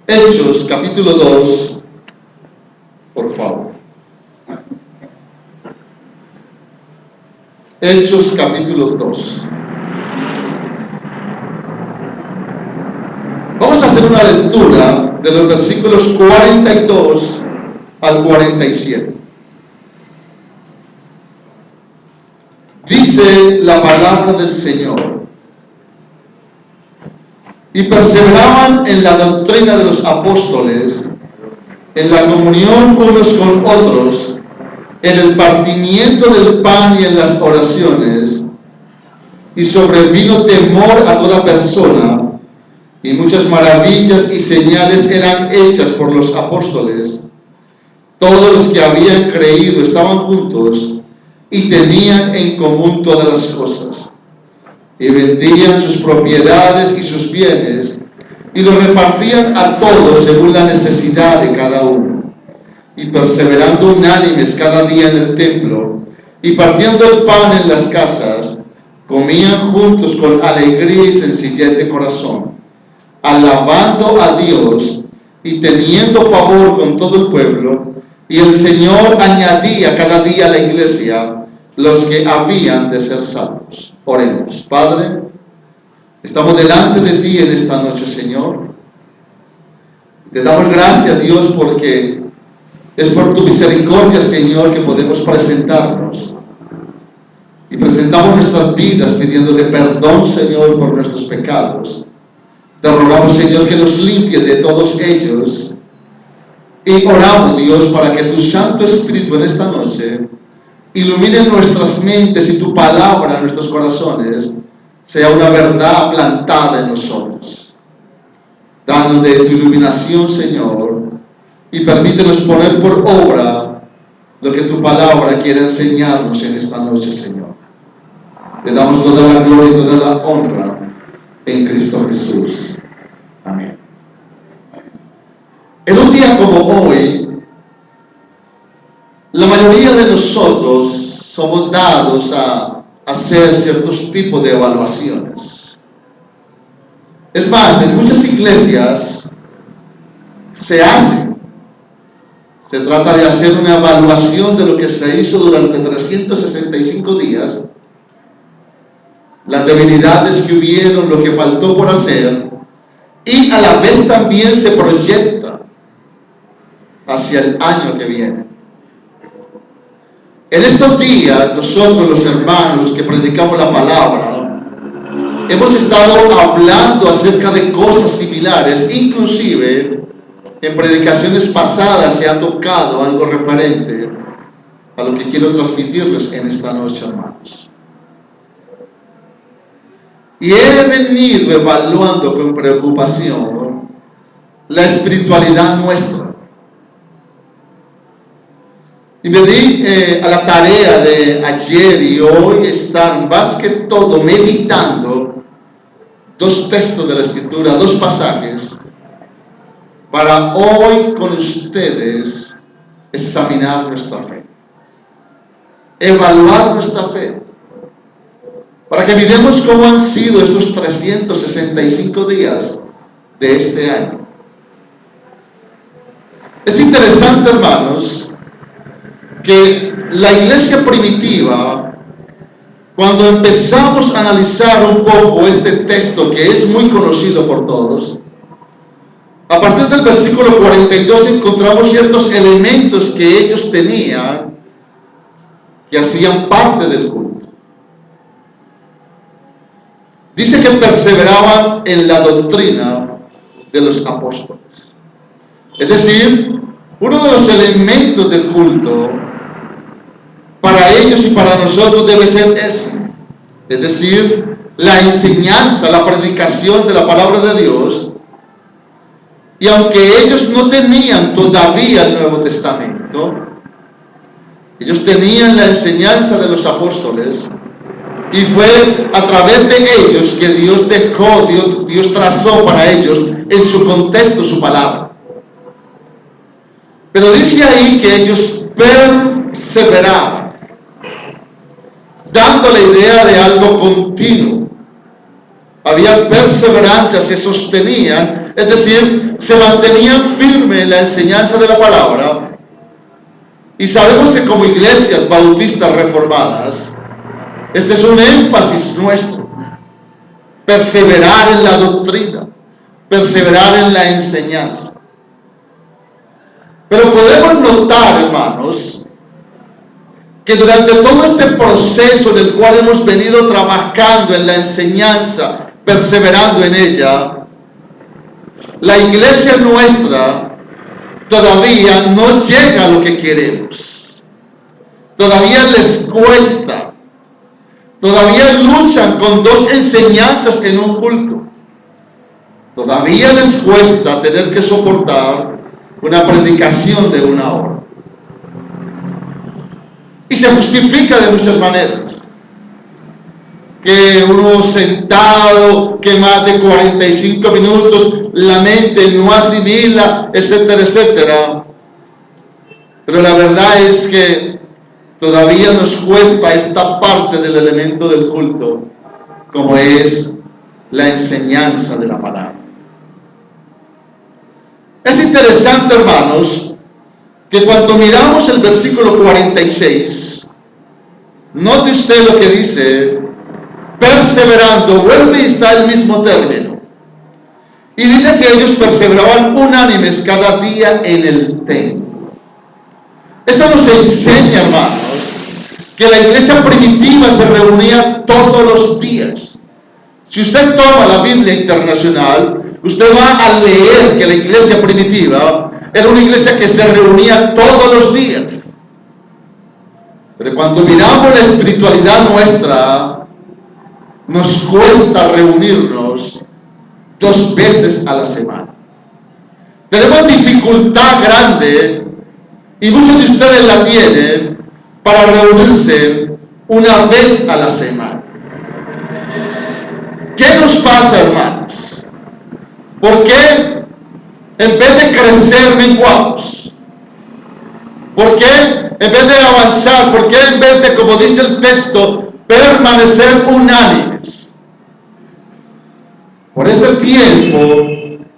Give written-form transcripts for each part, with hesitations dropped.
Hechos capítulo 2, por favor. Hechos capítulo 2. Vamos a hacer una lectura de los versículos 42 al 47. Dice la palabra del Señor: y perseveraban en la doctrina de los apóstoles, en la comunión unos con otros, en el partimiento del pan y en las oraciones, y sobrevino temor a toda persona, y muchas maravillas y señales eran hechas por los apóstoles. Todos los que habían creído estaban juntos y tenían en común todas las cosas, y vendían sus propiedades y sus bienes, y los repartían a todos según la necesidad de cada uno. Y perseverando unánimes cada día en el templo, y partiendo el pan en las casas, comían juntos con alegría y sencillez de corazón, alabando a Dios y teniendo favor con todo el pueblo. Y el Señor añadía cada día a la iglesia los que habían de ser salvos. Oremos. Padre, estamos delante de ti en esta noche, Señor. Te damos gracias, Dios, porque es por tu misericordia, Señor, que podemos presentarnos. Y presentamos nuestras vidas pidiéndote perdón, Señor, por nuestros pecados. Te rogamos, Señor, que nos limpie de todos ellos. Y oramos, Dios, para que tu Santo Espíritu en esta noche ilumine nuestras mentes y tu palabra en nuestros corazones sea una verdad plantada en nosotros. Danos de tu iluminación, Señor, y permítenos poner por obra lo que tu palabra quiere enseñarnos en esta noche, Señor. Te damos toda la gloria y toda la honra en Cristo Jesús. Amén. En un día como hoy, la mayoría de nosotros somos dados a hacer ciertos tipos de evaluaciones. Es más, en muchas iglesias se trata de hacer una evaluación de lo que se hizo durante 365 días, las debilidades que hubieron, lo que faltó por hacer, y a la vez también se proyecta hacia el año que viene. En estos días, nosotros los hermanos que predicamos la palabra, hemos estado hablando acerca de cosas similares, inclusive en predicaciones pasadas se ha tocado algo referente a lo que quiero transmitirles en esta noche, hermanos. Y he venido evaluando con preocupación la espiritualidad nuestra. Y me di a la tarea de ayer y hoy estar más que todo meditando dos textos de la Escritura, dos pasajes, para hoy con ustedes examinar nuestra fe, evaluar nuestra fe, para que miremos cómo han sido estos 365 días de este año. Es interesante, hermanos, que la iglesia primitiva, cuando empezamos a analizar un poco este texto que es muy conocido por todos, a partir del versículo 42 encontramos ciertos elementos que ellos tenían que hacían parte del culto. Dice que perseveraban en la doctrina de los apóstoles. Es decir, uno de los elementos del culto para ellos y para nosotros debe ser ese. Es decir, la enseñanza, la predicación de la palabra de Dios. Y aunque ellos no tenían todavía el Nuevo Testamento, ellos tenían la enseñanza de los apóstoles, y fue a través de ellos que Dios dejó, Dios trazó para ellos en su contexto su palabra. Pero dice ahí que ellos perseveraban, dando la idea de algo continuo. Había perseverancia, se sostenían Es decir, se mantenían firmes en la enseñanza de la palabra. Y sabemos que como iglesias bautistas reformadas, este es un énfasis nuestro: perseverar en la doctrina, perseverar en la enseñanza. Pero podemos notar, hermanos, que durante todo este proceso en el cual hemos venido trabajando en la enseñanza, perseverando en ella, la iglesia nuestra todavía no llega a lo que queremos. Todavía les cuesta. Todavía luchan con dos enseñanzas en un culto. Todavía les cuesta tener que soportar una predicación de 1 hora. Y se justifica de muchas maneras. Que uno sentado, que más de 45 minutos, la mente no asimila, etcétera, etcétera. Pero la verdad es que todavía nos cuesta esta parte del elemento del culto, como es la enseñanza de la palabra. Es interesante, hermanos, que cuando miramos el versículo 46, note usted lo que dice: perseverando, vuelve y está el mismo término. Y dice que ellos perseveraban unánimes cada día en el templo. Eso nos enseña, hermanos, que la iglesia primitiva se reunía todos los días. Si usted toma la Biblia internacional, usted va a leer que la iglesia primitiva era una iglesia que se reunía todos los días. Pero cuando miramos la espiritualidad nuestra, nos cuesta reunirnos 2 veces a la semana. Tenemos dificultad grande, y muchos de ustedes la tienen, para reunirse 1 vez a la semana. ¿Qué nos pasa, hermanos? ¿Por qué en vez de crecer menguamos? ¿Por qué en vez de avanzar? ¿Por qué en vez de, como dice el texto, permanecer unánimes? Por este tiempo,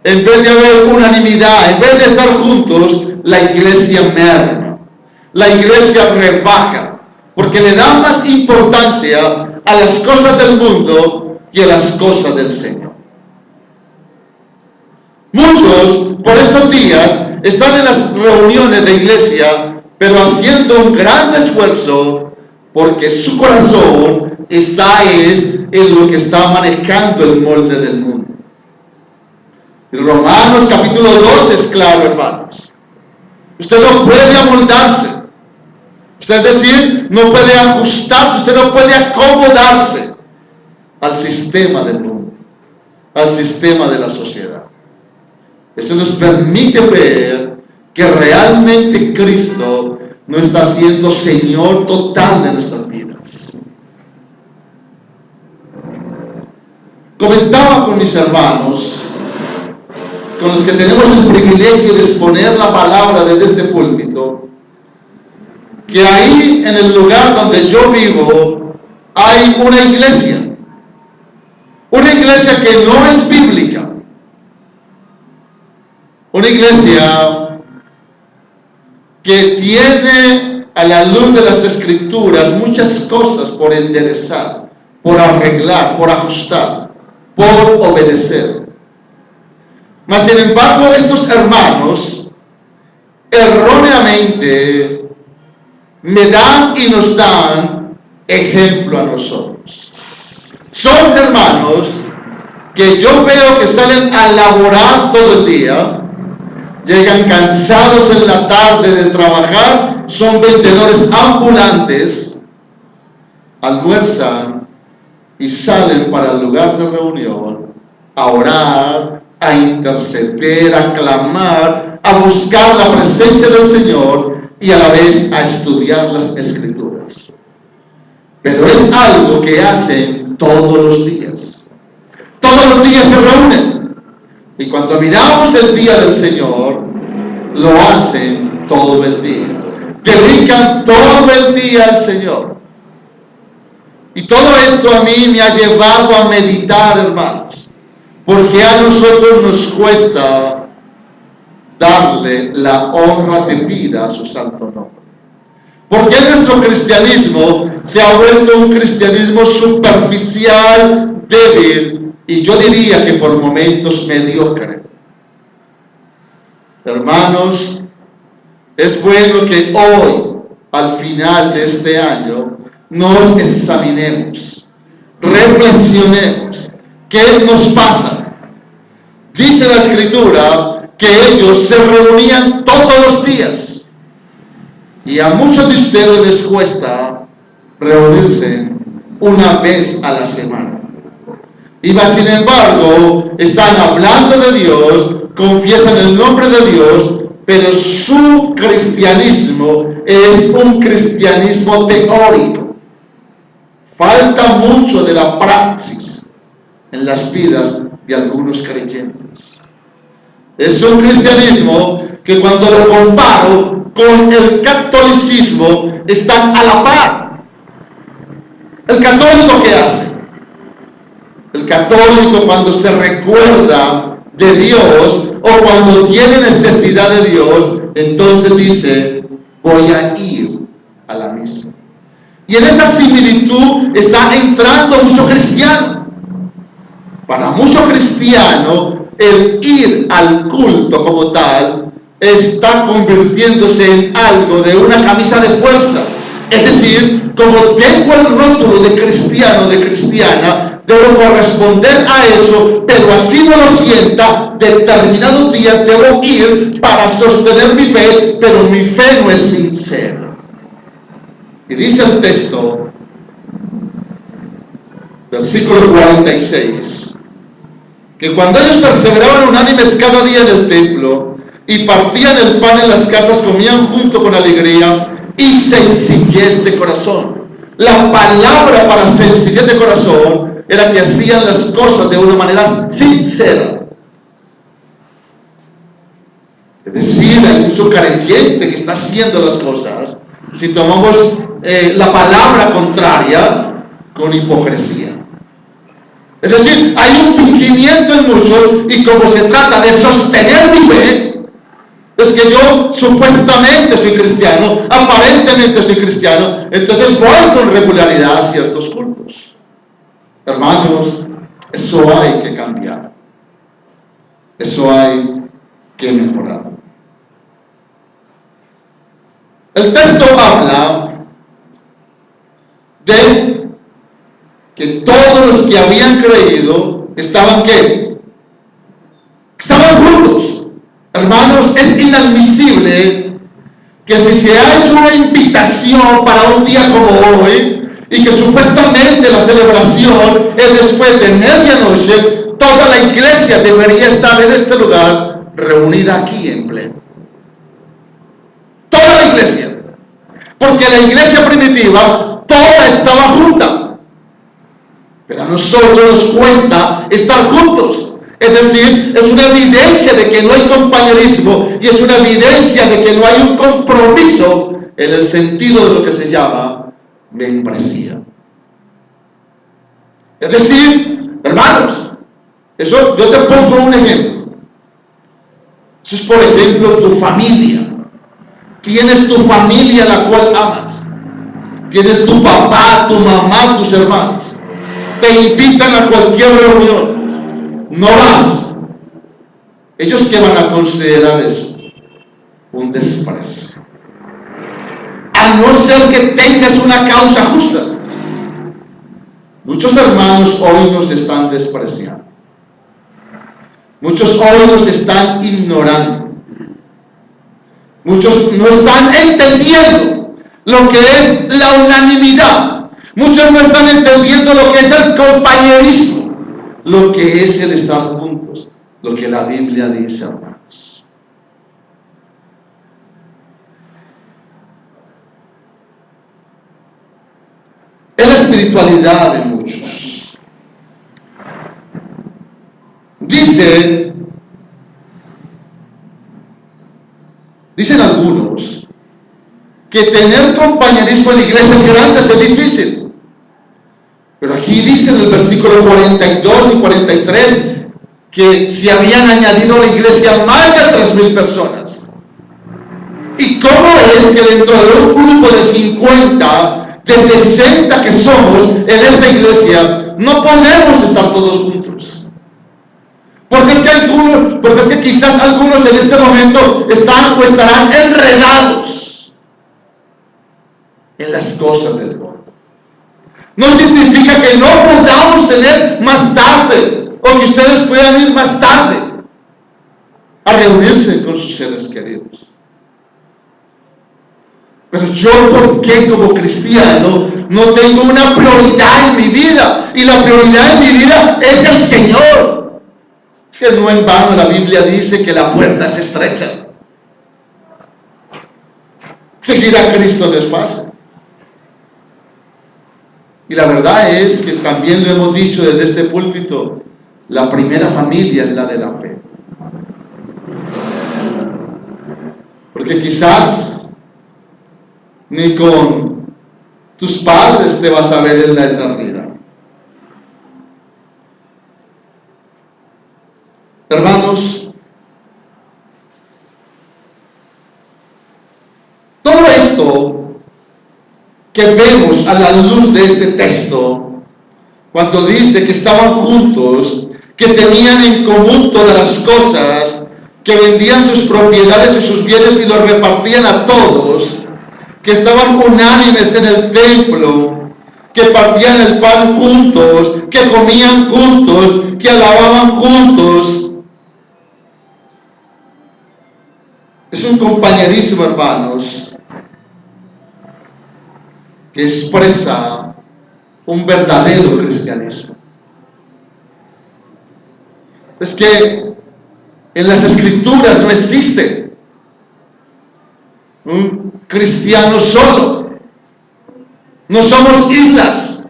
en vez de haber unanimidad, en vez de estar juntos, la iglesia merma, la iglesia rebaja, porque le da más importancia a las cosas del mundo que a las cosas del Señor. Muchos por estos días están en las reuniones de iglesia, pero haciendo un gran esfuerzo, porque su corazón está en lo que está manejando el molde del mundo. En Romanos capítulo 2 es claro, hermanos. Usted no puede amoldarse. Usted, es decir, no puede ajustarse, usted no puede acomodarse al sistema del mundo, al sistema de la sociedad. Eso nos permite ver que realmente Cristo no está siendo Señor total de nuestras vidas. Comentaba con mis hermanos, con los que tenemos el privilegio de exponer la palabra desde este púlpito, que ahí en el lugar donde yo vivo hay una iglesia que no es bíblica, una iglesia que tiene a la luz de las Escrituras muchas cosas por enderezar, por arreglar, por ajustar, por obedecer. Mas sin embargo, estos hermanos erróneamente me dan y nos dan ejemplo a nosotros. Son hermanos que yo veo que salen a laborar todo el día, llegan cansados en la tarde de trabajar, son vendedores ambulantes, almuerzan y salen para el lugar de reunión a orar, a interceder, a clamar, a buscar la presencia del Señor y a la vez a estudiar las Escrituras. Pero es algo que hacen todos los días. Todos los días se reúnen. Y cuando miramos el día del Señor, lo hacen todo el día. Dedican todo el día al Señor. Y todo esto a mí me ha llevado a meditar, hermanos. porque a nosotros nos cuesta darle la honra debida a su santo nombre. Porque nuestro cristianismo se ha vuelto un cristianismo superficial, débil, y yo diría que por momentos mediocre. Hermanos, es bueno que hoy, al final de este año, nos examinemos, reflexionemos. ¿Qué nos pasa? Dice la Escritura que ellos se reunían todos los días. Y a muchos de ustedes les cuesta reunirse una vez a la semana. Y sin embargo, están hablando de Dios, confiesan el nombre de Dios, pero su cristianismo es un cristianismo teórico. Falta mucho de la praxis en las vidas de algunos creyentes. Es un cristianismo que cuando lo comparo con el catolicismo están a la par. ¿El católico qué hace? El católico, cuando se recuerda de Dios o cuando tiene necesidad de Dios, entonces dice: voy a ir a la misa. Y en esa similitud está entrando mucho cristiano. Para mucho cristiano, el ir al culto como tal está convirtiéndose en algo de una camisa de fuerza. Es decir, como tengo el rótulo de cristiano, de cristiana, debo corresponder a eso, pero así no lo sienta, determinados días debo ir para sostener mi fe, pero mi fe no es sincera. Y dice el texto, versículo 46, que cuando ellos perseveraban unánimes cada día en el templo y partían el pan en las casas, comían junto con alegría y sencillez de corazón. La palabra para sencillez de corazón era que hacían las cosas de una manera sincera. Es decir, hay mucho creyente que está haciendo las cosas, si tomamos la palabra contraria, con hipocresía. Es decir, hay un fingimiento en muchos, y como se trata de sostener mi fe, es que yo supuestamente soy cristiano, aparentemente soy cristiano, entonces voy con regularidad a ciertos cultos. Hermanos, eso hay que cambiar. Eso hay que mejorar. El texto habla de que todos los que habían creído estaban ¿qué? Estaban juntos. Hermanos, es inadmisible que si se ha hecho una invitación para un día como hoy y que supuestamente la celebración es después de medianoche, toda la iglesia debería estar en este lugar reunida aquí en pleno. Toda la iglesia. Porque la iglesia primitiva toda estaba junta. Pero a nosotros nos cuesta estar juntos. Es decir, es una evidencia de que no hay compañerismo y es una evidencia de que no hay un compromiso en el sentido de lo que se llama membresía. Es decir, hermanos, eso yo te pongo un ejemplo. Eso es, por ejemplo, tu familia. Tienes tu familia a la cual amas. Tienes tu papá, tu mamá, tus hermanos. Te invitan a cualquier reunión. No vas. ¿Ellos qué van a considerar eso? Un desprecio. A no ser que tengas una causa justa. Muchos hermanos hoy nos están despreciando. Muchos hoy nos están ignorando. Muchos no están entendiendo lo que es la unanimidad. Muchos no están entendiendo lo que es el compañerismo, lo que es el estar juntos, lo que la Biblia dice, hermanos. Es la espiritualidad de muchos. Dicen algunos que tener compañerismo en iglesias grandes es difícil. Pero aquí dice en el versículo 42 y 43 que se habían añadido a la iglesia más de 3,000 personas. ¿Y cómo es que dentro de un grupo de 50, de 60 que somos en esta iglesia, no podemos estar todos juntos? Porque es que quizás algunos en este momento están o estarán enredados en las cosas del mundo. No significa que no podamos tener más tarde, o que ustedes puedan ir más tarde a reunirse con sus seres queridos. Pero yo, ¿por qué como cristiano no tengo una prioridad en mi vida? Y la prioridad en mi vida es el Señor. Es que no en vano la Biblia dice que la puerta es estrecha. Seguir a Cristo no es fácil. Y la verdad es que también lo hemos dicho desde este púlpito, la primera familia es la de la fe. Porque quizás ni con tus padres te vas a ver en la eternidad. Hermanos, todo esto que vemos a la luz de este texto, cuando dice que estaban juntos, que tenían en común todas las cosas, que vendían sus propiedades y sus bienes y los repartían a todos, que estaban unánimes en el templo, que partían el pan juntos, que comían juntos, que alababan juntos. Es un compañerismo, hermanos, que expresa un verdadero cristianismo. Es que en las Escrituras no existe un cristiano solo. No somos islas,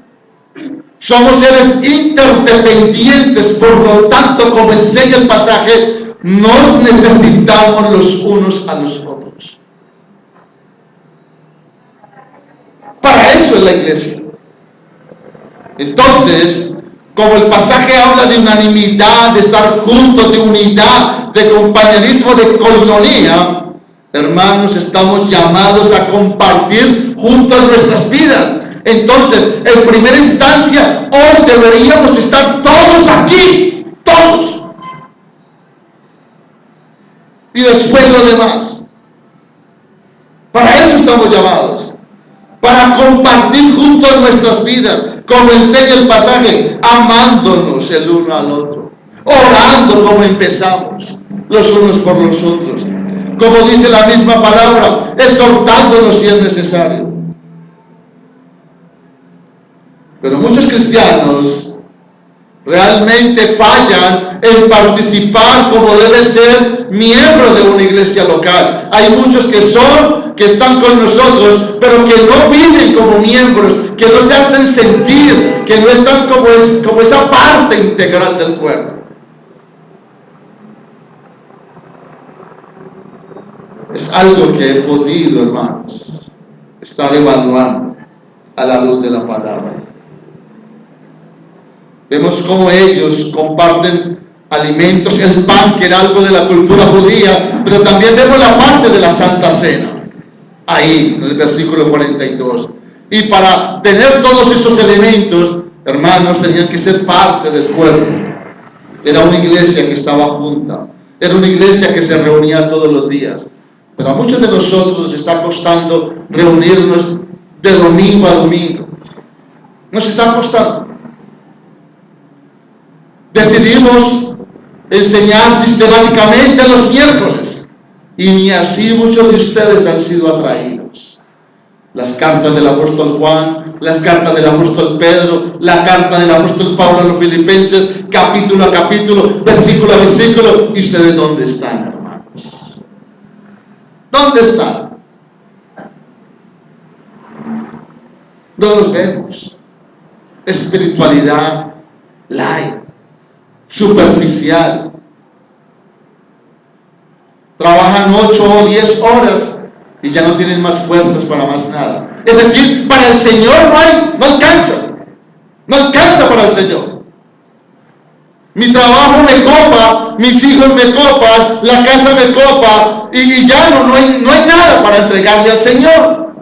somos seres interdependientes. Por lo tanto, como enseña el pasaje, nos necesitamos los unos a los otros. Para eso es la iglesia. Entonces, como el pasaje habla de unanimidad, de estar juntos, de unidad, de compañerismo, de coinonía, hermanos, estamos llamados a compartir juntos nuestras vidas. Entonces, en primera instancia, hoy deberíamos estar todos aquí, todos. Y después lo demás. Para eso estamos llamados. Para compartir juntos nuestras vidas, como enseña el pasaje, amándonos el uno al otro, orando como empezamos, los unos por los otros, como dice la misma palabra, exhortándonos si es necesario. Pero muchos cristianos realmente fallan en participar como debe ser miembro de una iglesia local. Hay muchos que están con nosotros, pero que no viven como miembros, que no se hacen sentir, que no están como esa parte integral del cuerpo. Es algo que he podido, hermanos, estar evaluando a la luz de la palabra. Vemos cómo ellos comparten alimentos, el pan, que era algo de la cultura judía, pero también vemos la parte de la Santa Cena, ahí en el versículo 42. Y para tener todos esos elementos, hermanos, tenían que ser parte del cuerpo. Era una iglesia que estaba junta, era una iglesia que se reunía todos los días. Pero a muchos de nosotros nos está costando reunirnos de domingo a domingo. Nos está costando. Decidimos enseñar sistemáticamente los miércoles, y ni así muchos de ustedes han sido atraídos. Las cartas del apóstol Juan, las cartas del apóstol Pedro, la carta del apóstol Pablo a los Filipenses, capítulo a capítulo, versículo a versículo. ¿Y ustedes dónde están, hermanos? ¿Dónde están? No los vemos. Espiritualidad light, superficial. Trabajan 8 o 10 horas y ya no tienen más fuerzas para más nada. Es decir, para el Señor no alcanza para el Señor. Mi trabajo me copa, mis hijos me copan, la casa me copa, y ya no hay nada para entregarle al Señor.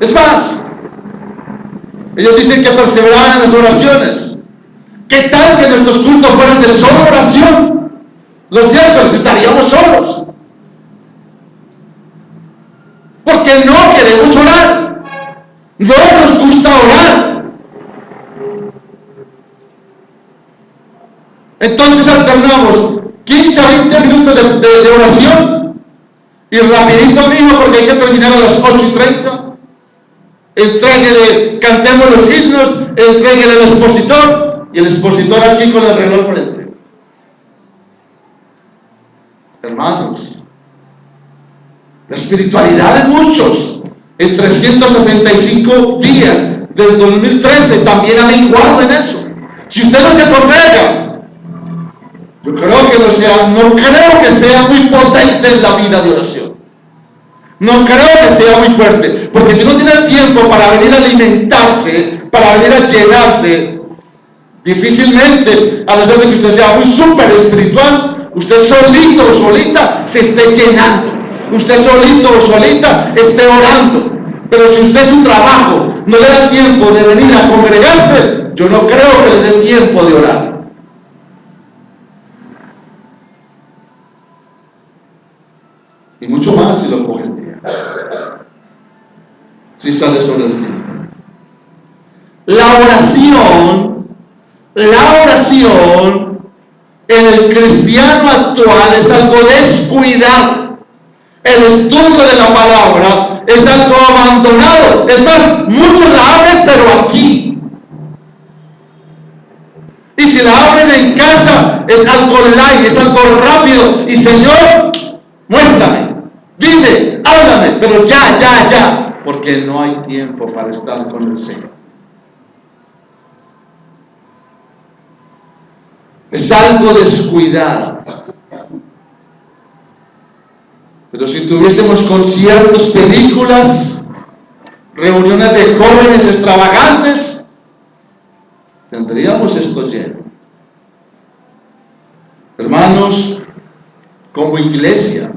Es más, ellos dicen que perseveraran en las oraciones. ¿Qué tal que nuestros cultos fueran de solo oración? Los miércoles estaríamos solos. Porque no queremos orar. No nos gusta orar. Entonces alternamos 15 a 20 minutos de oración. Y rapidito mismo, porque hay que terminar a las 8:30. Entréguele, cantemos los himnos, entréguele al expositor, y el expositor aquí con el reloj al frente. Hermanos, la espiritualidad de muchos en 365 días del 2013 también ha menguado en eso. Si usted no se congrega, yo creo que no creo que sea muy potente en la vida de oración. No creo que sea muy fuerte, porque si no tiene tiempo para venir a alimentarse, para venir a llenarse, difícilmente, a no ser de que usted sea muy súper espiritual, usted solito o solita se esté llenando, usted solito o solita esté orando. Pero si usted su trabajo no le da tiempo de venir a congregarse, yo no creo que le dé tiempo de orar. Y mucho más si lo coge el día, si sale sobre el tiempo. La oración en el cristiano actual es algo descuidado. El estudio de la palabra es algo abandonado. Es más, muchos la abren, pero aquí. Y si la abren en casa, es algo light, es algo rápido. Y Señor, muéstrame, dime, háblame, pero ya, porque no hay tiempo para estar con el Señor. Es algo descuidado. Pero si tuviésemos conciertos, películas, reuniones de jóvenes extravagantes, tendríamos esto lleno. Hermanos, como iglesia,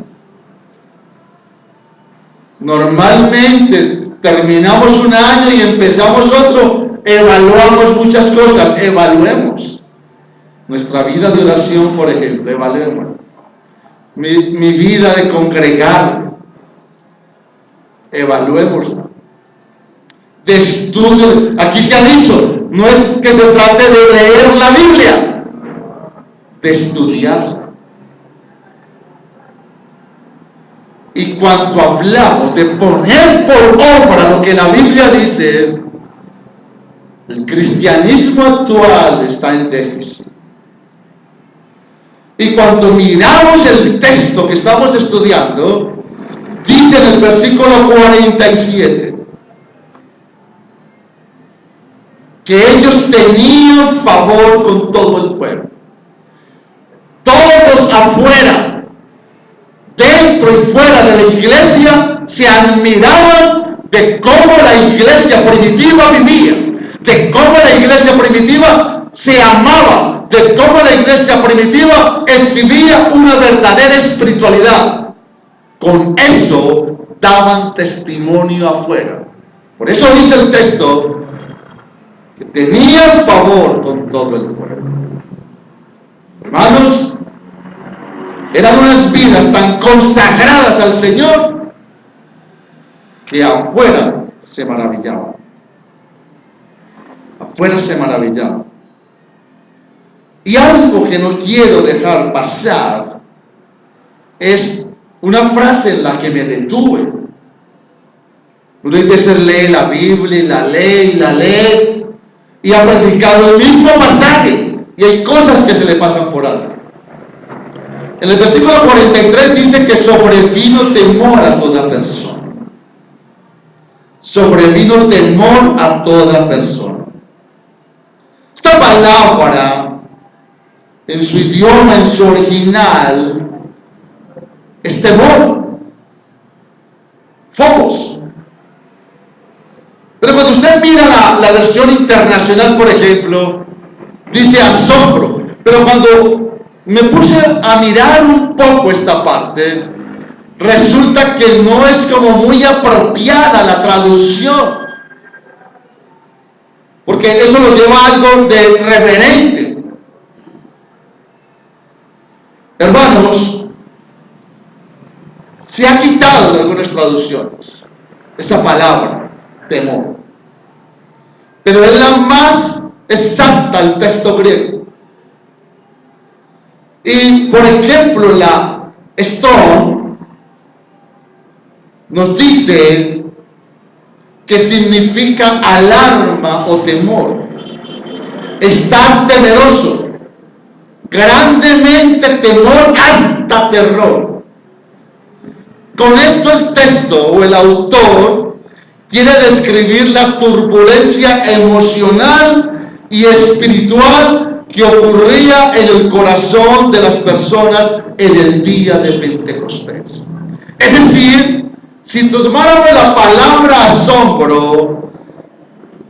normalmente terminamos un año y empezamos otro, evaluamos muchas cosas, evaluemos nuestra vida de oración, por ejemplo, evaluemos mi vida de congregar, evaluémosla, de estudio. Aquí se ha dicho, no es que se trate de leer la Biblia, de estudiarla. Y cuando hablamos de poner por obra lo que la Biblia dice, el cristianismo actual está en déficit. Y cuando miramos el texto que estamos estudiando, dice en el versículo 47 que ellos tenían favor con todo el pueblo. Todos afuera, dentro y fuera de la iglesia, se admiraban de cómo la iglesia primitiva vivía, de cómo la iglesia primitiva se amaba, de cómo la iglesia primitiva exhibía una verdadera espiritualidad. Con eso daban testimonio afuera. Por eso dice el texto que tenían favor con todo el pueblo. Hermanos, eran unas vidas tan consagradas al Señor que afuera se maravillaban. Afuera se maravillaban. Y algo que no quiero dejar pasar es una frase en la que me detuve. Uno a veces lee la Biblia y la lee y ha predicado el mismo pasaje y hay cosas que se le pasan por alto. En el versículo 43 dice que sobrevino temor a toda persona. Sobrevino temor a toda persona. Esta palabra, en su idioma, en su original, es temor. usted mira la versión internacional, por ejemplo, dice asombro. Pero cuando me puse a mirar un poco esta parte, resulta que no es como muy apropiada la traducción, porque eso lo lleva a algo de reverente. Hermanos, se ha quitado de algunas traducciones esa palabra, temor, pero es la más exacta al texto griego. Y por ejemplo, la Strong nos dice que significa alarma o temor, estar temeroso, grandemente temor hasta terror. Con esto el texto o el autor quiere describir la turbulencia emocional y espiritual que ocurría en el corazón de las personas en el día de Pentecostés. Es decir, si tomáramos la palabra asombro,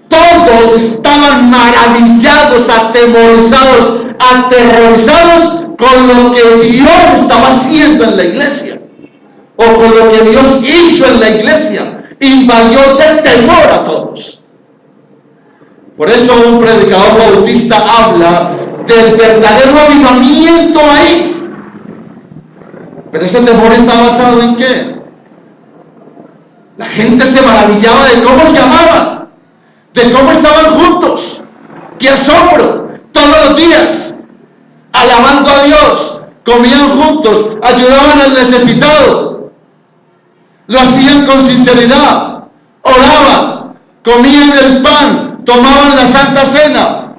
todos estaban maravillados, atemorizados, aterrorizados con lo que Dios estaba haciendo en la iglesia, o con lo que Dios hizo en la iglesia. Invadió de temor a todos. Por eso un predicador bautista habla del verdadero avivamiento ahí. Pero ese temor está basado en ¿qué? La gente se maravillaba de cómo se amaban, de cómo estaban juntos. ¡Qué asombro! Todos los días, alabando a Dios, comían juntos, ayudaban al necesitado, lo hacían con sinceridad, oraban, comían el pan, tomaban la Santa Cena,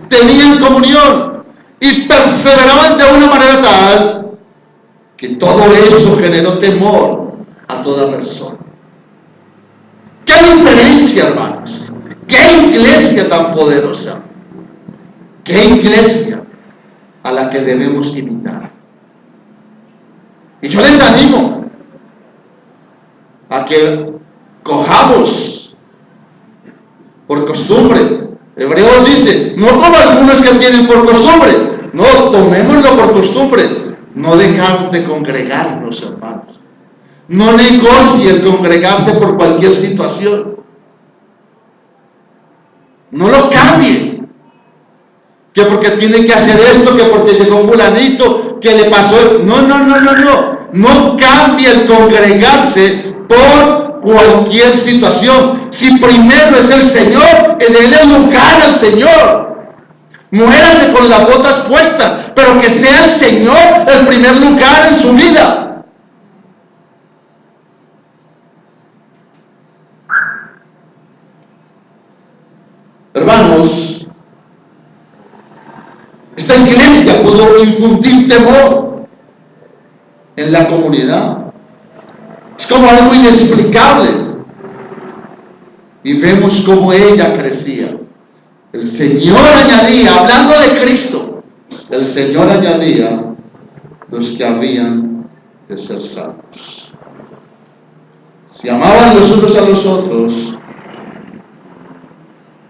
tenían comunión y perseveraban de una manera tal que todo eso generó temor a toda persona. ¡Qué diferencia, hermanos! ¡Qué iglesia tan poderosa! ¡Qué iglesia a la que debemos imitar! Y yo les animo a que cojamos por costumbre. El hebreo dice, no como algunos que tienen por costumbre, no, tomémoslo por costumbre, no dejar de congregarnos, hermanos. No negocie el congregarse por cualquier situación. No lo cambie. Que porque tiene que hacer esto, que porque llegó fulanito, que le pasó. No. No cambie el congregarse por cualquier situación. Si primero es el Señor, déle lugar al Señor. Muérase con las botas puestas, pero que sea el Señor el primer lugar en su vida. Hermanos, esta iglesia pudo infundir temor en la comunidad. Es como algo inexplicable. Y vemos cómo ella crecía. El Señor añadía, hablando de Cristo, el Señor añadía los que habían de ser salvos. Se amaban los unos a los otros,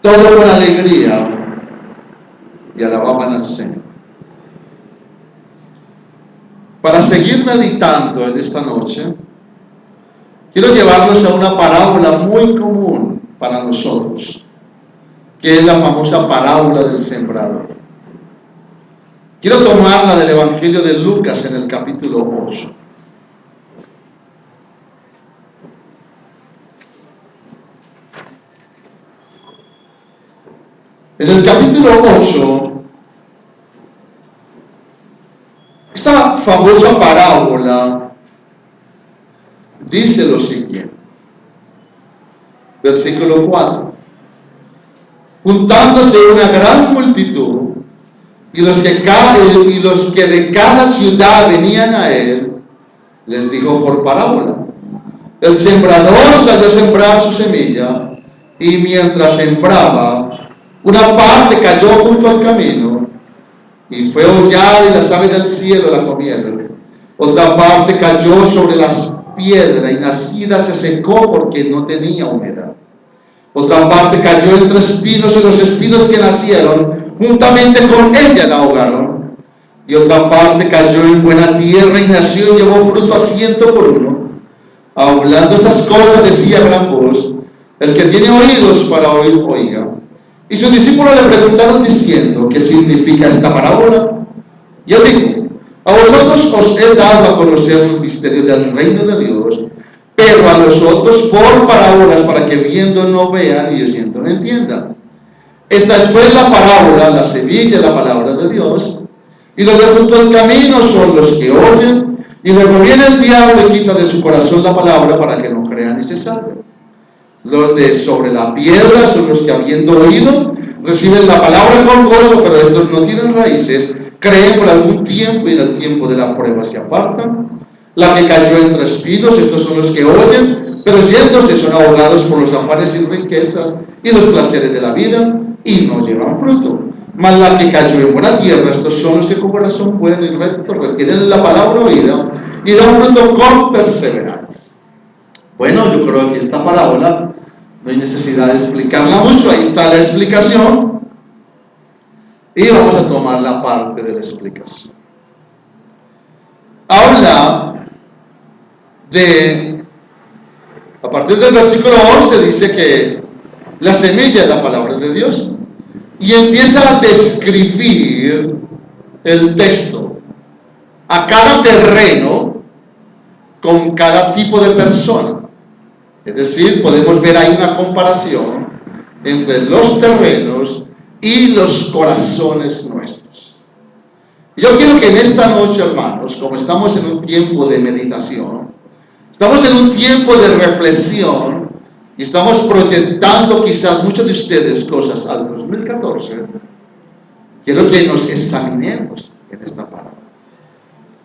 todo con alegría, y alababan al Señor. Para seguir meditando en esta noche, quiero llevarlos a una parábola muy común para nosotros, que es la famosa parábola del sembrador. Quiero tomarla del Evangelio de Lucas en el capítulo 8. En el capítulo 8, esta famosa parábola dice lo siguiente. Versículo 4. Juntándose una gran multitud, y los que de cada ciudad venían a él, les dijo por parábola: el sembrador salió a sembrar su semilla, y mientras sembraba, una parte cayó junto al camino, y fue hollada, y las aves del cielo la comieron. Otra parte cayó sobre las piedras, y nacida se secó porque no tenía humedad. Otra parte cayó entre espinos, y los espinos que nacieron juntamente con ella la ahogaron. Y otra parte cayó en buena tierra y nació y llevó fruto a 100 por 1. Hablando estas cosas decía a gran voz: el que tiene oídos para oír, oiga. Y sus discípulos le preguntaron diciendo: ¿qué significa esta parábola? Y él dijo: a vosotros os he dado a conocer los misterios del reino de Dios, pero a los otros por parábolas, para que viendo no vean y oyendo no entiendan. Esta es pues la parábola, la semilla, la palabra de Dios. Y los de junto al camino son los que oyen, y luego viene el diablo y quita de su corazón la palabra para que no crean y se salven. Los de sobre la piedra son los que, habiendo oído, reciben la palabra con gozo, pero estos no tienen raíces, creen por algún tiempo y en el tiempo de la prueba se apartan. La que cayó entre espinos, estos son los que oyen, pero yéndose son ahogados por los afanes y riquezas y los placeres de la vida y no llevan fruto. Mas la que cayó en buena tierra, estos son los que con corazón bueno y recto retienen la palabra oída y dan fruto con perseverancia. Bueno, yo creo que esta parábola no hay necesidad de explicarla mucho, ahí está la explicación y vamos a tomar la parte de la explicación. Habla a partir del versículo 11 dice que la semilla es la palabra de Dios y empieza a describir el texto a cada terreno con cada tipo de persona. Es decir, podemos ver ahí una comparación entre los terrenos y los corazones nuestros. Yo quiero que en esta noche, hermanos, como estamos en un tiempo de meditación, estamos en un tiempo de reflexión y estamos proyectando quizás muchos de ustedes cosas al 2014, quiero que nos examinemos en esta parábola.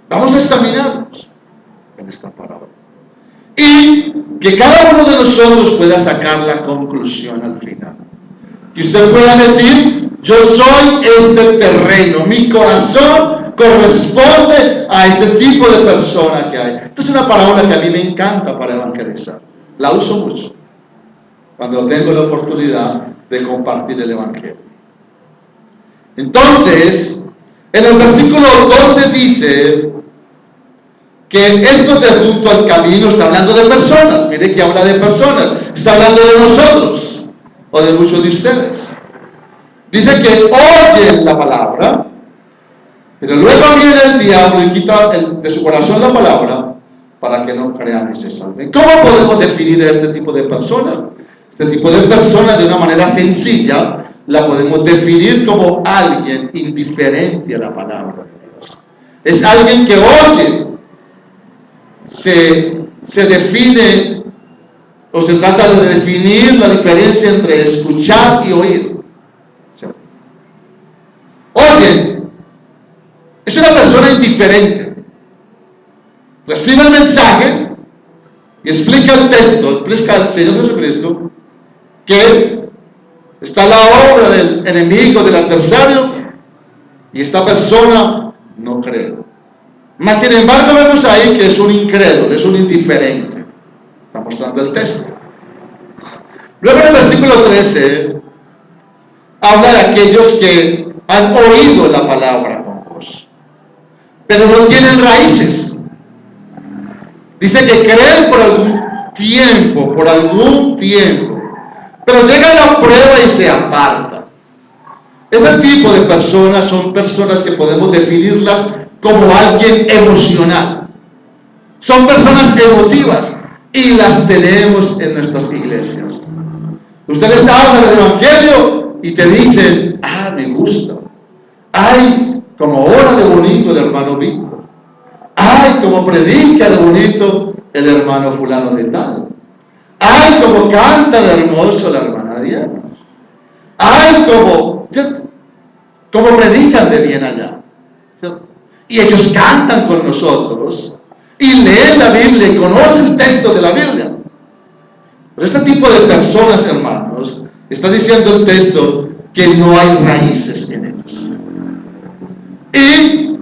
Vamos a examinarnos en esta parábola. Y que cada uno de nosotros pueda sacar la conclusión al final. Que usted pueda decir: yo soy este terreno, mi corazón corresponde a este tipo de persona que hay. Esta es una parábola que a mí me encanta para evangelizar. La uso mucho cuando tengo la oportunidad de compartir el evangelio. Entonces, en el versículo 12 dice que esto de junto al camino está hablando de personas. Mire que habla de personas, está hablando de nosotros o de muchos de ustedes. Dice que oyen la palabra, pero luego viene el diablo y quita de su corazón la palabra para que no crean y se salven. ¿Cómo podemos definir a este tipo de personas? Este tipo de personas, de una manera sencilla, la podemos definir como alguien indiferente a la palabra de Dios. Es alguien que oye. Se define o se trata de definir la diferencia entre escuchar y oír. Oye, es una persona indiferente. Recibe el mensaje y explica el texto, explica al Señor Jesucristo que está la obra del enemigo, del adversario, y esta persona no cree. Mas sin embargo vemos ahí que es un incrédulo, es un indiferente. Está mostrando el texto. Luego en el versículo 13 habla de aquellos que han oído la palabra con gozo, pero no tienen raíces. Dice que creen por algún tiempo, pero llega la prueba y se apartan. Este tipo de personas son personas que podemos definirlas como alguien emocional. Son personas emotivas y las tenemos en nuestras iglesias. Ustedes hablan del evangelio y te dicen: me gusta. Ay, como ora de bonito el hermano Víctor. Ay, como predica de bonito el hermano fulano de tal. Ay, como canta de hermoso la hermana Diana. Ay, como predican de bien allá, ¿cierto? Y ellos cantan con nosotros y leen la Biblia y conocen el texto de la Biblia. Pero este tipo de personas, hermanos, está diciendo el texto que no hay raíces en ellos. Y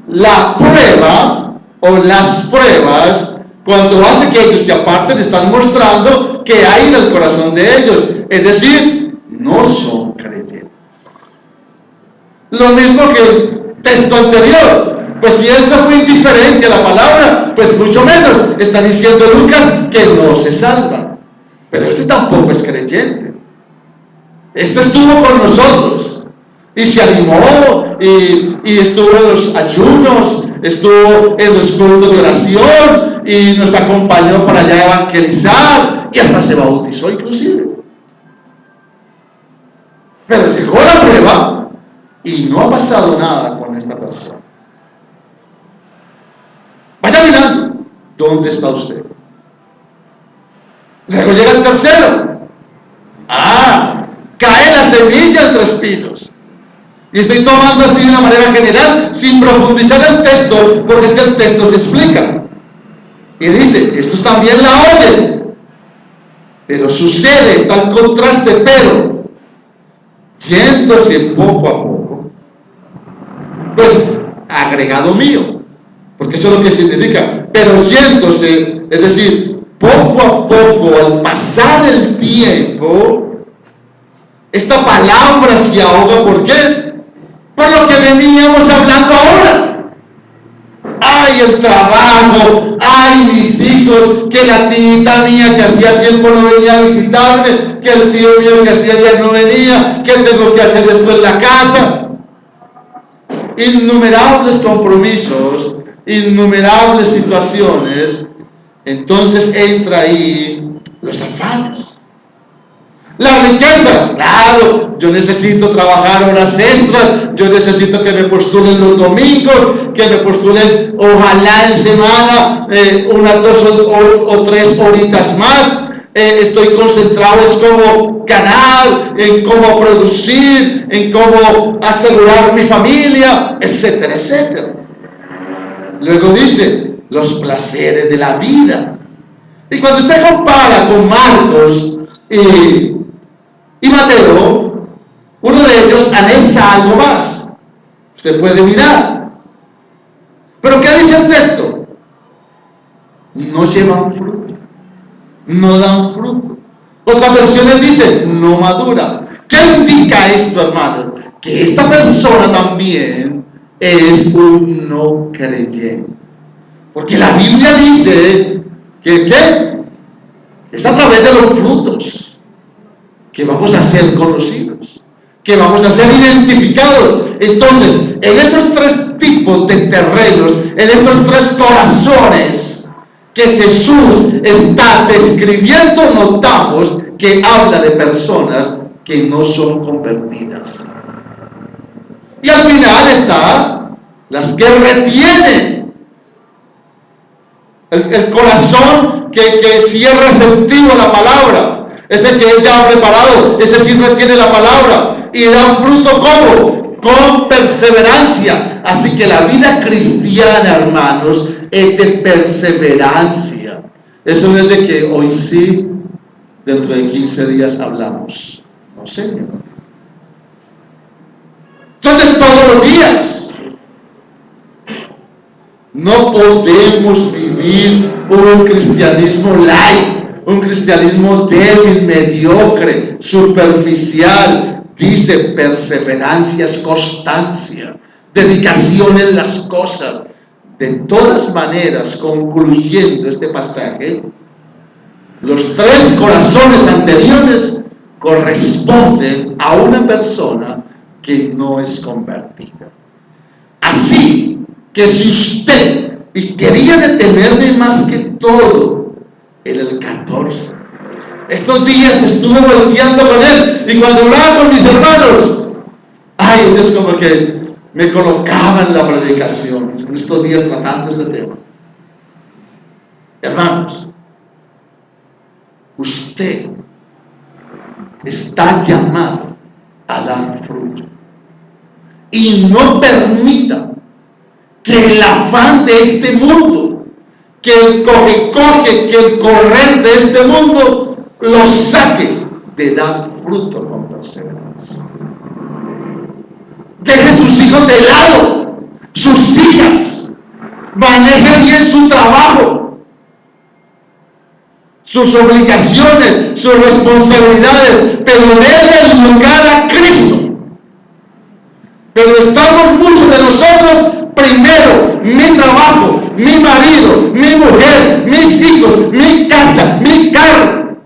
la prueba o las pruebas, Cuando hace que ellos se aparten, están mostrando que hay en el corazón de ellos. Es decir, no son creyentes. Lo mismo que el texto anterior. Pues si esto fue indiferente a la palabra, pues mucho menos. Está diciendo Lucas que no se salva. Pero este tampoco es creyente. Este estuvo con nosotros y se animó y estuvo en los ayunos, estuvo en los cultos de oración y nos acompañó para allá a evangelizar y hasta se bautizó inclusive. Pero llegó la prueba y no ha pasado nada con esta persona. Vaya mirando, ¿dónde está usted? Luego llega el tercero. Cae la semilla entre espinos. Y estoy tomando así de una manera general, sin profundizar el texto, porque es que el texto se explica. Y dice, estos también la oyen. Pero sucede, está el contraste, pero, yéndose poco a poco, pues, agregado mío. Porque eso es lo que significa. Pero yéndose, es decir, poco a poco, al pasar el tiempo, esta palabra se ahoga. ¿Por qué? Por lo que veníamos hablando ahora. Ay, el trabajo, ay, mis hijos, que la tita mía que hacía tiempo no venía a visitarme, que el tío mío que hacía ya no venía, que tengo que hacer después en la casa. Innumerables compromisos, innumerables situaciones. Entonces entra ahí los afanes. Las riquezas, claro, yo necesito trabajar horas extras, yo necesito que me postulen los domingos, que me postulen ojalá en semana unas 2 o 3 horitas más. Estoy concentrado en cómo ganar, en cómo producir, en cómo asegurar mi familia, etcétera, etcétera. Luego dice, los placeres de la vida. Y cuando usted compara con Marcos y Mateo, uno de ellos anhela algo más. Usted puede mirar. Pero ¿qué dice el texto? No llevan fruto, no dan fruto. Otras versiones dicen, no madura. ¿Qué indica esto, hermano? Que esta persona también es un no creyente. Porque la Biblia dice que ¿qué? Es a través de los frutos que vamos a ser conocidos, que vamos a ser identificados. Entonces, en estos 3 tipos de terrenos, en estos 3 corazones que Jesús está describiendo, notamos que habla de personas que no son convertidas. Y al final está las que retienen el corazón que cierra receptivo a la palabra. Ese que él ya ha preparado, ese sí retiene la palabra y da fruto ¿cómo? Con perseverancia. Así que la vida cristiana, hermanos, es de perseverancia. Eso no es de que hoy sí, dentro de 15 días hablamos. No, Señor. Son de todos los días. No podemos vivir un cristianismo light. Un cristianismo débil, mediocre, superficial. Dice, perseverancia es constancia, dedicación en las cosas. De todas maneras, concluyendo este pasaje, los 3 corazones anteriores corresponden a una persona que no es convertida. Así que si usted, y quería detenerme más que todo en el 14. Estos días estuve volteando con él y cuando hablaba con mis hermanos, ay, ellos como que me colocaban en la predicación en estos días tratando este tema. Hermanos, usted está llamado a dar fruto y no permita que el afán de este mundo, que el coge, que el correr de este mundo lo saque de dar fruto con perseverancia. Deje sus hijos de lado, sus hijas, maneje bien su trabajo, sus obligaciones, sus responsabilidades, pero denle el lugar a Cristo. Pero estamos muchos de nosotros, primero, mi trabajo, mi marido, mi mujer, mis hijos, mi casa, mi carro.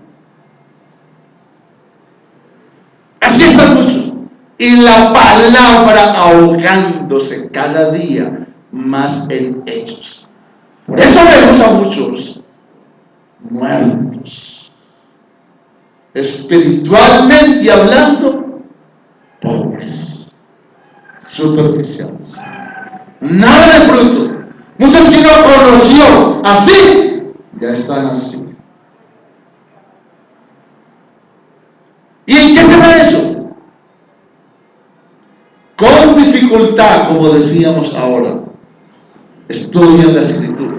Así están muchos. Y la palabra ahogándose cada día más en ellos. Por eso vemos a muchos muertos, espiritualmente hablando, pobres, superficiales, nada de fruto. Muchos que no conoció así, ya están así. ¿Y en qué se ve eso? Con dificultad, como decíamos ahora, estudian la Escritura.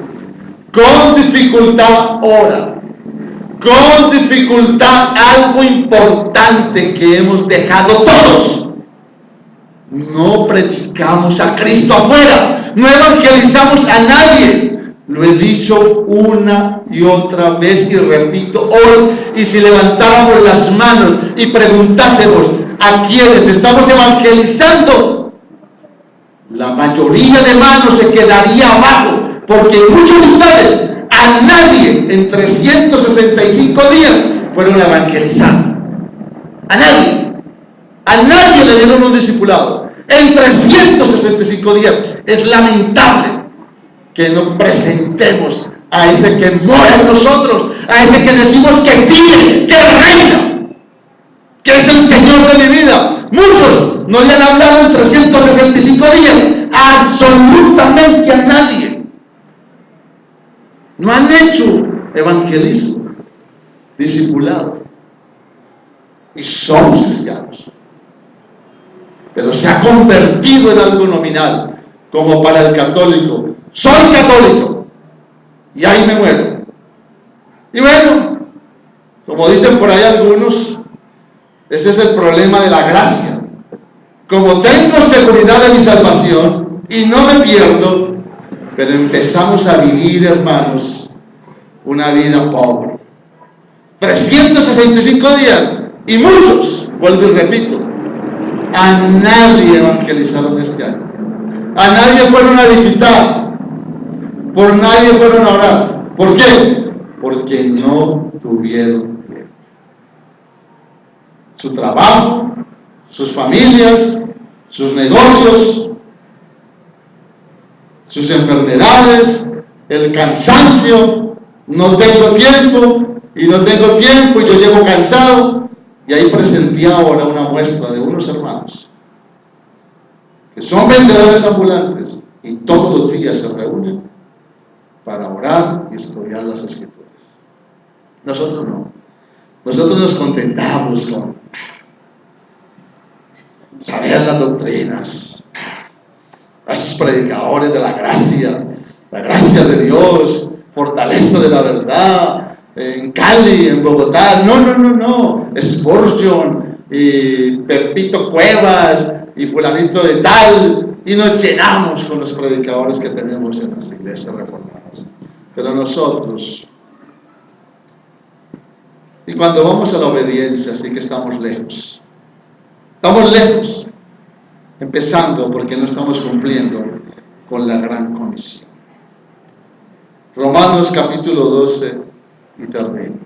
Con dificultad ora. Con dificultad algo importante que hemos dejado todos. No predicamos a Cristo afuera. No evangelizamos a nadie. Lo he dicho una y otra vez y repito hoy. Y si levantáramos las manos y preguntásemos a quienes estamos evangelizando, la mayoría de manos se quedaría abajo. Porque muchos de ustedes, a nadie en 365 días fueron a evangelizar. A nadie. A nadie le dieron un discipulado. En 365 días. Es lamentable que no presentemos a ese que mora en nosotros, a ese que decimos que vive, que reina, que es el Señor de mi vida. Muchos no le han hablado en 365 días, absolutamente a nadie. No han hecho evangelismo, discipulado. Y somos cristianos. Pero se ha convertido en algo nominal, como para el católico. Soy católico y ahí me muero. Y bueno, como dicen por ahí algunos, ese es el problema de la gracia. Como tengo seguridad de mi salvación y no me pierdo, pero empezamos a vivir, hermanos, una vida pobre. 365 días y muchos, vuelvo y repito, a nadie evangelizaron este año. A nadie fueron a visitar. Por nadie fueron a orar. ¿Por qué? Porque no tuvieron tiempo. Su trabajo, sus familias, sus negocios, sus enfermedades, el cansancio. No tengo tiempo y no tengo tiempo y yo llego cansado. Y ahí presenté ahora una muestra de unos hermanos que son vendedores ambulantes y todos los días se reúnen para orar y estudiar las Escrituras. Nosotros no. Nosotros nos contentamos con saber las doctrinas, a esos predicadores de la gracia de Dios, fortaleza de la verdad, en Cali, en Bogotá. No. Spurgeon y Pepito Cuevas y fulanito de tal, y nos llenamos con los predicadores que tenemos en las iglesias reformadas. Pero nosotros, y cuando vamos a la obediencia, sí que estamos lejos, empezando porque no estamos cumpliendo con la gran comisión. Romanos capítulo 12 y termino.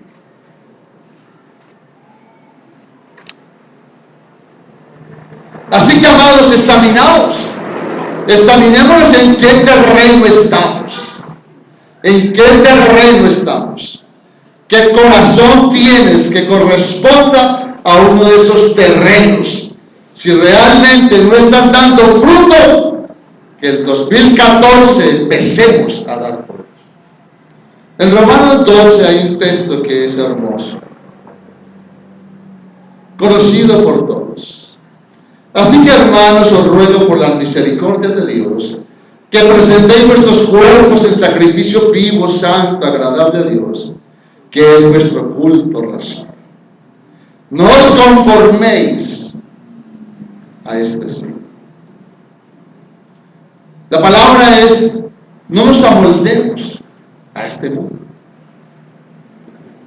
Así que, amados, examinémonos en qué terreno estamos. ¿En qué terreno estamos? ¿Qué corazón tienes que corresponda a uno de esos terrenos? Si realmente no estás dando fruto, que el 2014 empecemos a dar fruto. En Romanos 12 hay un texto que es hermoso, conocido por todos. Así que, hermanos, os ruego por la misericordia de Dios, que presentéis vuestros cuerpos en sacrificio vivo, santo, agradable a Dios, que es vuestro culto racional. No os conforméis a este siglo. La palabra es, no nos amoldemos a este mundo.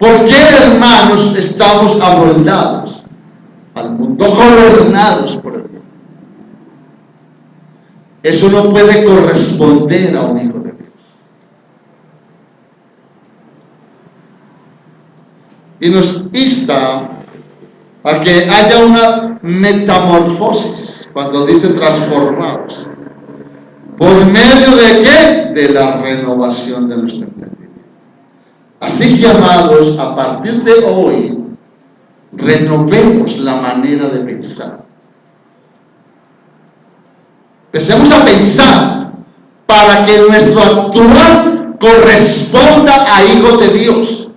¿Por qué, hermanos, estamos amoldados al mundo, gobernados por el mundo? Eso no puede corresponder a un hijo de Dios. Y nos insta a que haya una metamorfosis, cuando dice transformados. ¿Por medio de qué? De la renovación de nuestro entendimiento. Así que, amados, a partir de hoy, renovemos la manera de pensar. Empecemos a pensar para que nuestro actuar corresponda a hijos de Dios.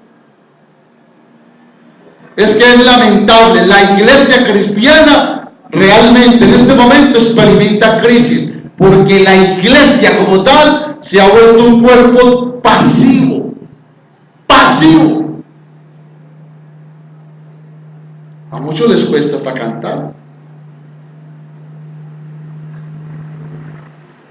Es que es lamentable, la iglesia cristiana realmente en este momento experimenta crisis, porque la iglesia como tal se ha vuelto un cuerpo pasivo. A muchos les cuesta hasta cantar.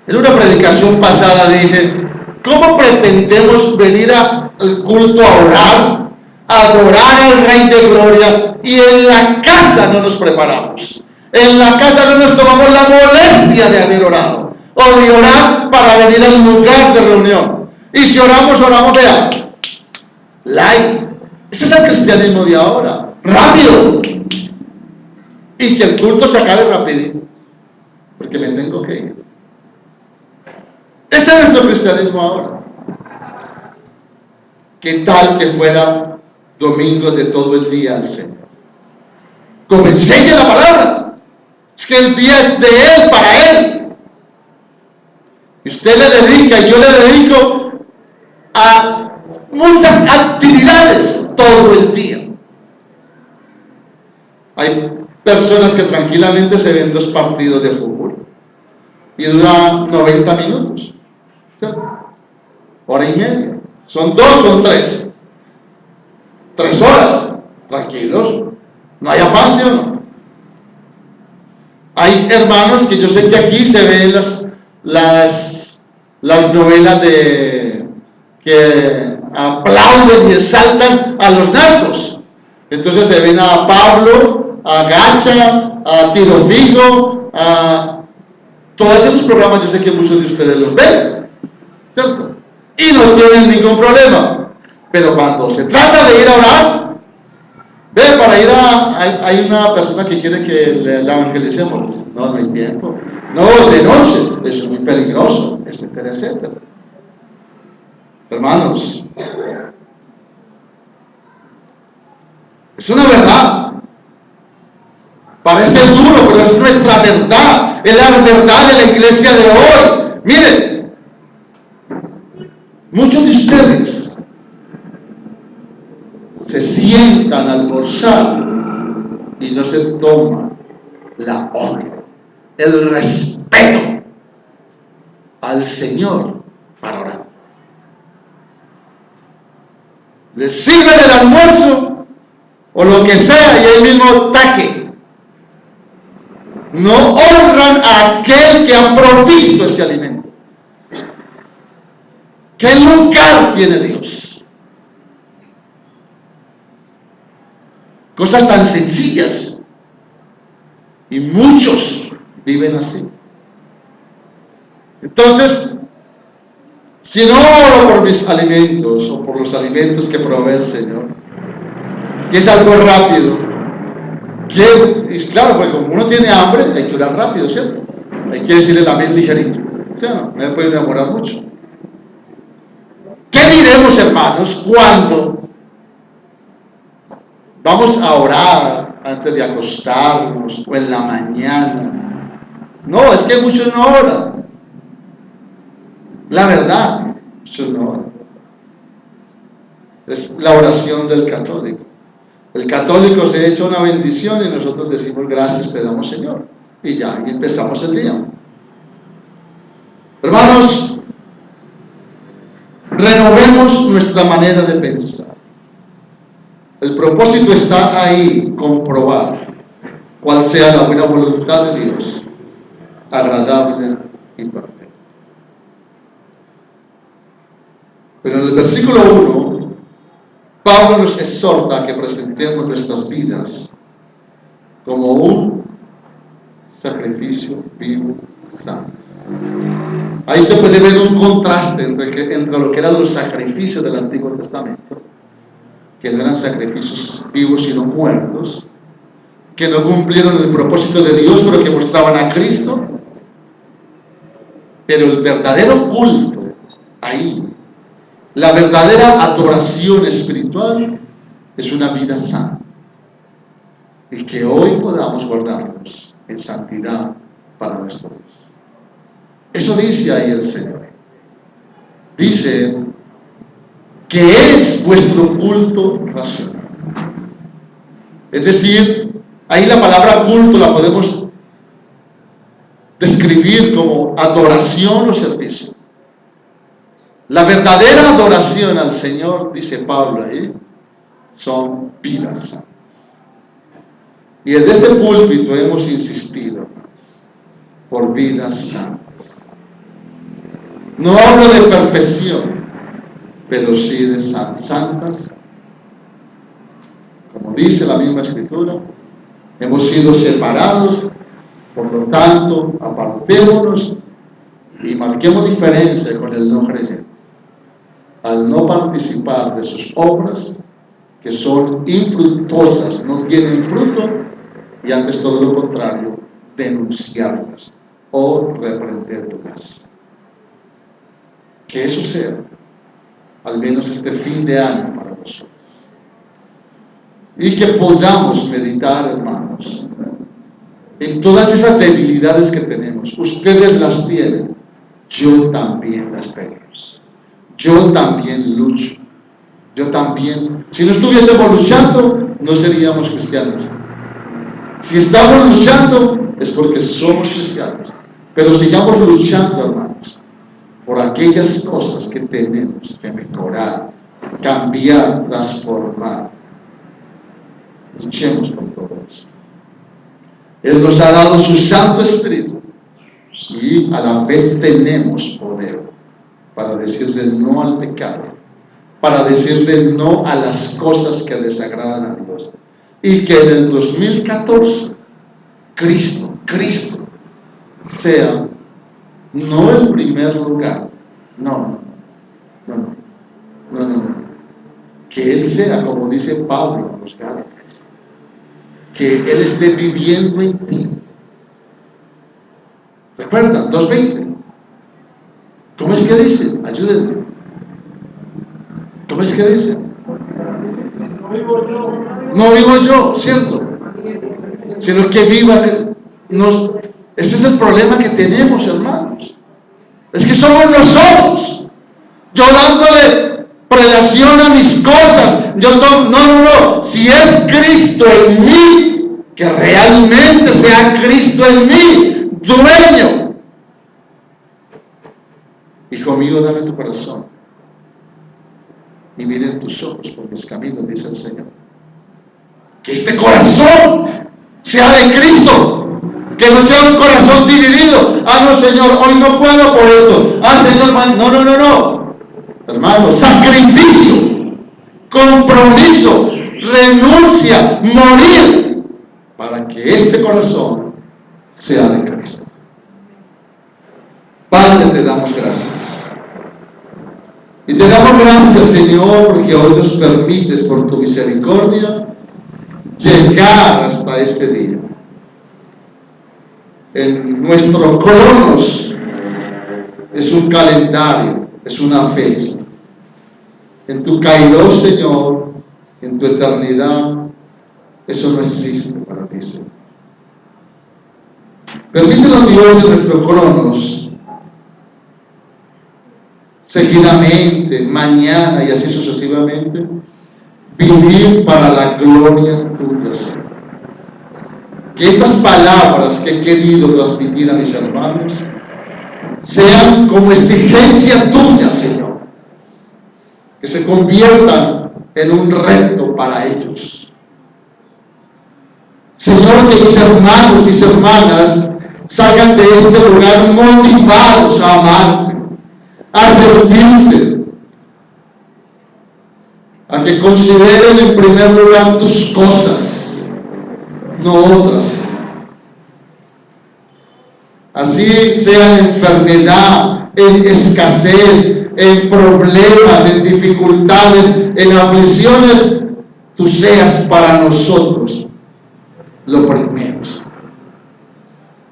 En una predicación pasada dije, ¿cómo pretendemos venir al culto a orar, a adorar al Rey de Gloria, y en la casa no nos preparamos? En la casa no nos tomamos la molestia de haber orado, o de orar para venir al lugar de reunión. Y si oramos, vea, like. Ese es el cristianismo de ahora, rápido. Y que el culto se acabe rapidito, porque me tengo que ir. Ese es nuestro cristianismo ahora. ¿Qué tal que fuera domingo de todo el día al Señor? Como enseña la palabra. Es que el día es de Él, para Él. Y usted le dedica, y yo le dedico a muchas actividades todo el día. Hay personas que tranquilamente se ven 2 partidos de fútbol y duran 90 minutos. ¿Cierto? Hora y media. Son 2, son 3. 3 horas. Tranquilos. No hay afán, ¿sí o no? Hay hermanos que yo sé que aquí se ven las novelas que aplauden y exaltan a los narcos. Entonces se ven a Pablo, a Gacha, a Tiro Fijo, a todos esos programas. Yo sé que muchos de ustedes los ven, ¿cierto? Y no tienen ningún problema. Pero cuando se trata de ir a orar, para ir hay una persona que quiere que la evangelicemos. No hay tiempo. No, de noche, eso es muy peligroso, etcétera, etcétera. Hermanos, es una verdad. Parece duro, pero es nuestra verdad. Es la verdad de la iglesia de hoy. Miren, muchos de ustedes se sientan a almorzar y no se toman la honra, el respeto al Señor para orar. Les sirven el almuerzo o lo que sea y el mismo taque. No honran a aquel que ha provisto ese alimento. ¿Qué lugar tiene Dios? Cosas tan sencillas. Y muchos viven así. Entonces, si no oro por mis alimentos o por los alimentos que provee el Señor, que es algo rápido, y claro, pues como uno tiene hambre, hay que orar rápido, ¿cierto? Hay que decirle el amén ligerito, ¿sí o no? No me puede enamorar mucho. ¿Qué diremos, hermanos, cuando vamos a orar antes de acostarnos o en la mañana? No, es que muchos no oran. La verdad, muchos no oran. Es la oración del católico. El católico se echa una bendición y nosotros decimos gracias te damos, Señor. Y ya, y empezamos el día. Hermanos, renovemos nuestra manera de pensar. El propósito está ahí, comprobar cuál sea la buena voluntad de Dios, agradable y perfecta. Pero en el versículo 1 Pablo nos exhorta a que presentemos nuestras vidas como un sacrificio vivo, santo. Ahí se puede ver un contraste entre lo que eran los sacrificios del Antiguo Testamento, que no eran sacrificios vivos sino muertos, que no cumplieron el propósito de Dios, pero que mostraban a Cristo. Pero el verdadero culto, ahí, la verdadera adoración espiritual, es una vida santa. Y que hoy podamos guardarnos en santidad para nuestro Dios. Eso dice ahí el Señor. Dice que es vuestro culto racional. Es decir, ahí la palabra culto la podemos describir como adoración o servicio. La verdadera adoración al Señor, dice Pablo ahí, son vidas santas. Y desde este púlpito hemos insistido por vidas santas. No hablo de perfección, pero sí de santas. Como dice la misma Escritura, hemos sido separados, por lo tanto, apartémonos y marquemos diferencia con el no creyente, al no participar de sus obras, que son infructuosas, no tienen fruto, y antes todo lo contrario, denunciarlas o reprenderlas. Que eso sea, al menos este fin de año para nosotros. Y que podamos meditar, hermanos, en todas esas debilidades que tenemos. Ustedes las tienen, yo también las tengo. Yo también lucho. Yo también. Si no estuviésemos luchando, no seríamos cristianos. Si estamos luchando, es porque somos cristianos. Pero sigamos luchando, hermanos, por aquellas cosas que tenemos que mejorar, cambiar, transformar. Luchemos por todo eso. Él nos ha dado su Santo Espíritu y a la vez tenemos poder para decirle no al pecado, para decirle no a las cosas que desagradan a Dios. Y que en el 2014 Cristo sea no el primer lugar, no. Que Él sea, como dice Pablo en los Gálatas, que Él esté viviendo en ti. ¿Recuerdan? 2:20. ¿Cómo es que dice? Ayúdenme. ¿Cómo es que dice? No vivo yo, ¿cierto? Sino que viva Él. Ese es el problema que tenemos, hermanos. Es que somos nosotros. Yo dándole prelación a mis cosas. No. Si es Cristo en mí, que realmente sea Cristo en mí, dueño. Hijo mío, dame tu corazón y miren tus ojos por mis caminos, dice el Señor. Que este corazón sea de Cristo, que no sea un corazón dividido. No, Señor, hoy no puedo por esto. Señor, no. Hermano, sacrificio, compromiso, renuncia, morir, para que este corazón sea de Cristo. Padre, te damos gracias. Y te damos gracias, Señor, porque hoy nos permites, por tu misericordia, llegar hasta este día. En nuestro cronos es un calendario, es una fecha. En tu kairos, Señor, en tu eternidad, eso no existe para ti, Señor. Permítenos, Dios, en nuestro cronos, seguidamente, mañana y así sucesivamente, vivir para la gloria tuya, Señor. Que estas palabras que he querido transmitir a mis hermanos sean como exigencia tuya, Señor. Que se conviertan en un reto para ellos. Señor, que mis hermanos, mis hermanas salgan de este lugar motivados a amarte, a servirte, a que consideren en primer lugar tus cosas, no otras. Así sea en enfermedad, en escasez, en problemas, en dificultades, en aflicciones, tú seas para nosotros lo primero.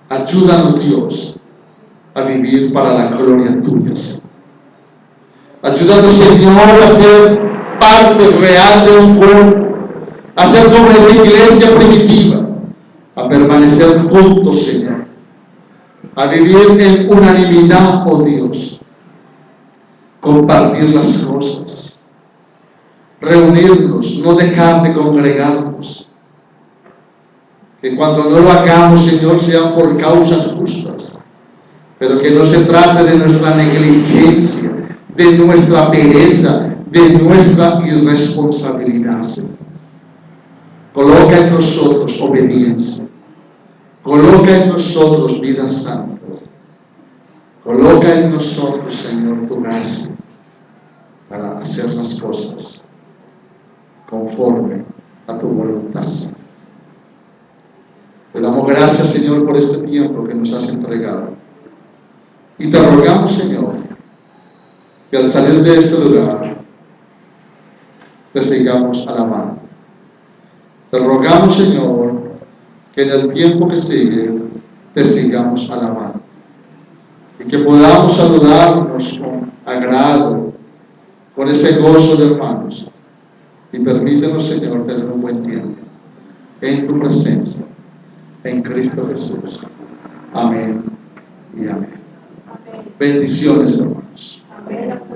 Ayúdanos, Dios, a vivir para la gloria tuya, Señor. Ayúdanos, Señor, a ser parte real de un cuerpo, a ser como esa iglesia primitiva, a permanecer juntos, Señor, a vivir en unanimidad, oh Dios, compartir las cosas, reunirnos, no dejar de congregarnos. Que cuando no lo hagamos, Señor, sean por causas justas, pero que no se trate de nuestra negligencia, de nuestra pereza, de nuestra irresponsabilidad, Señor. Coloca en nosotros obediencia, coloca en nosotros vidas santas, coloca en nosotros, Señor, tu gracia para hacer las cosas conforme a tu voluntad, Señor. Te damos gracias, Señor, por este tiempo que nos has entregado. Y te rogamos, Señor, que al salir de este lugar te sigamos alabando. Te rogamos, Señor, que en el tiempo que sigue te sigamos alabando. Y que podamos saludarnos con agrado, con ese gozo de hermanos. Y permítenos, Señor, tener un buen tiempo en tu presencia, en Cristo Jesús. Amén y amén. Bendiciones, hermanos. Amén.